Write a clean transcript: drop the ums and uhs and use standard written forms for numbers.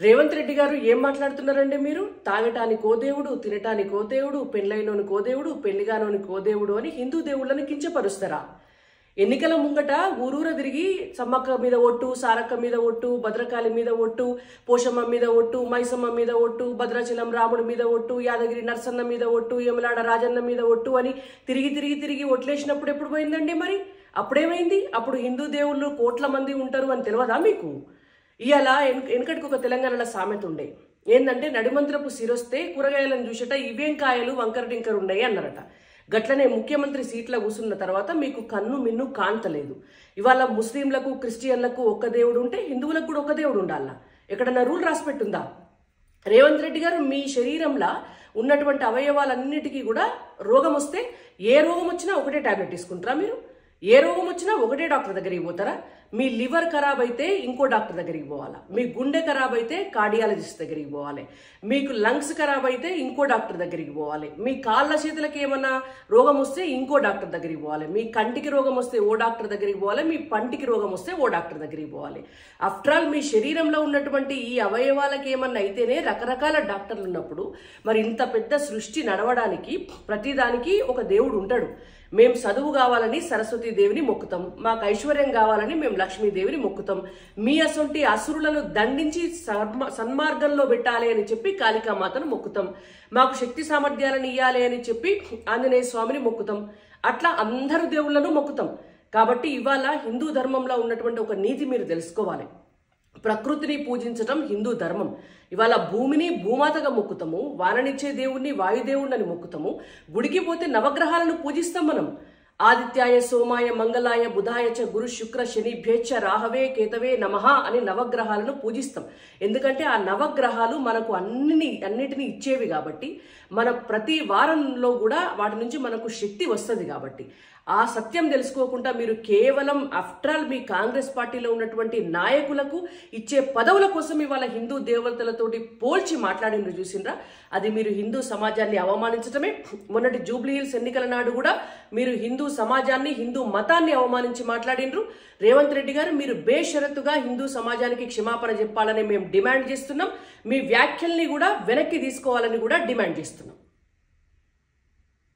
రేవంత్ రెడ్డి గారు ఏం మాట్లాడుతున్నారండి మీరు? తాగటానికి ఓ దేవుడు, తినటానికి ఓ దేవుడు, పెళ్ళైనోని కో దేవుడు, పెళ్లిగానోని కో దేవుడు అని హిందూ దేవుళ్ళని కించపరుస్తారా? ఎన్నికల ముంగట ఊరూర తిరిగి సమ్మక్క మీద ఒట్టు, సారక్క మీద ఒట్టు, భద్రకాళి మీద ఒట్టు, పోషమ్మ మీద ఒట్టు, మైసమ్మ మీద ఒట్టు, భద్రాచలం రాముడి మీద ఒట్టు, యాదగిరి నరసన్న మీద ఒట్టు, యమలాడ రాజన్న మీద ఒట్టు అని తిరిగి తిరిగి తిరిగి ఒట్లేసినప్పుడు ఎప్పుడు పోయిందండి? మరి అప్పుడేమైంది? అప్పుడు హిందూ దేవుళ్ళు కోట్ల మంది ఉంటారు అని తెలియదా మీకు? ఇవాళ వెనకటికి ఒక తెలంగాణలో సామెత ఉండే, ఏంటంటే నడిమంత్రపు సిరొస్తే కూరగాయలను చూసట ఇవేం కాయలు వంకర టింకరు ఉన్నాయి అన్నారట. గట్లనే ముఖ్యమంత్రి సీట్ల కూసున్న తర్వాత మీకు కన్ను మిన్ను కాంతలేదు. ఇవాళ ముస్లింలకు క్రిస్టియన్లకు ఒక్క దేవుడు ఉంటే హిందువులకు కూడా ఒక దేవుడు ఉండాలా? ఎక్కడన్నా రూల్ రాసి పెట్టుందా? రేవంత్ రెడ్డి గారు మీ శరీరంలో ఉన్నటువంటి అవయవాలన్నిటికీ కూడా రోగం వస్తే ఏ రోగం వచ్చినా ఒకటే టాబ్లెట్ తీసుకుంటారా మీరు? ఏ రోగం వచ్చినా ఒకటే డాక్టర్ దగ్గరికి పోతారా? మీ లివర్ ఖరాబ్ అయితే ఇంకో డాక్టర్ దగ్గరికి పోవాలా? మీ గుండె ఖరాబ్ అయితే కార్డియాలజిస్ట్ దగ్గరికి పోవాలి. మీకు లంగ్స్ ఖరాబ్ అయితే ఇంకో డాక్టర్ దగ్గరికి పోవాలి. మీ కాళ్ళ చేతులకి ఏమన్నా రోగం వస్తే ఇంకో డాక్టర్ దగ్గరికి పోవాలి. మీ కంటికి రోగం వస్తే ఓ డాక్టర్ దగ్గరికి పోవాలి. మీ పంటికి రోగం వస్తే ఓ డాక్టర్ దగ్గరికి పోవాలి. ఆఫ్టర్ ఆల్ మీ శరీరంలో ఉన్నటువంటి ఈ అవయవాలకి ఏమన్నా అయితేనే రకరకాల డాక్టర్లు ఉన్నప్పుడు మరి ఇంత పెద్ద సృష్టి నడవడానికి ప్రతిదానికి ఒక దేవుడు ఉంటాడు. మేము చదువు కావాలని సరస్వతీ దేవిని మొక్కుతాం, మాకు ఐశ్వర్యం కావాలని మేము లక్ష్మీదేవిని మొక్కుతాం, మీ అసొంటి అసురులను దండించి సన్మార్గంలో పెట్టాలి అని చెప్పి కాళికామాతను మొక్కుతాం, మాకు శక్తి సామర్థ్యాలను ఇవ్వాలి అని చెప్పి ఆంజనేయ స్వామిని మొక్కుతాం. అట్లా అందరు దేవుళ్లను మొక్కుతాం. కాబట్టి ఇవాళ హిందూ ధర్మంలో ఉన్నటువంటి ఒక నీతి మీరు తెలుసుకోవాలి. ప్రకృతిని పూజించటం హిందూ ధర్మం. ఇవాళ భూమిని భూమాతగా మొక్కుతాము, వాననిచ్చే దేవుణ్ణి వాయుదేవుణ్ణి అని మొక్కుతాము. గుడికి పోతే నవగ్రహాలను పూజిస్తాం మనం. ఆదిత్యాయ సోమాయ మంగళాయ బుధాయ చ గురు శుక్ర శనిభ్యేచ్ఛ రాహవే కేతవే నమః అని నవగ్రహాలను పూజిస్తాం. ఎందుకంటే ఆ నవగ్రహాలు మనకు అన్నిటినీ ఇచ్చేవి కాబట్టి, మన ప్రతి వారంలో కూడా వాటి నుంచి మనకు శక్తి వస్తుంది. కాబట్టి ఆ సత్యం తెలుసుకోకుండా మీరు కేవలం ఆఫ్టర్ ఆల్ మీ కాంగ్రెస్ పార్టీలో ఉన్నటువంటి నాయకులకు ఇచ్చే పదవుల కోసం ఇవాళ హిందూ దేవతలతోటి పోల్చి మాట్లాడినరు చూసిండ్రా? అది మీరు హిందూ సమాజాన్ని అవమానించటమే. మొన్నటి జూబ్లీ హిల్స్ ఎన్నికల నాడు కూడా మీరు హిందూ సమాజాన్ని, హిందూ మతాన్ని అవమానించి మాట్లాడినరు. రేవంత్ రెడ్డి గారు మీరు బేషరతుగా హిందూ సమాజానికి క్షమాపణ చెప్పాలని మేము డిమాండ్ చేస్తున్నాం. మీ వ్యాఖ్యల్ని కూడా వెనక్కి తీసుకోవాలని కూడా డిమాండ్ చేస్తున్నాం.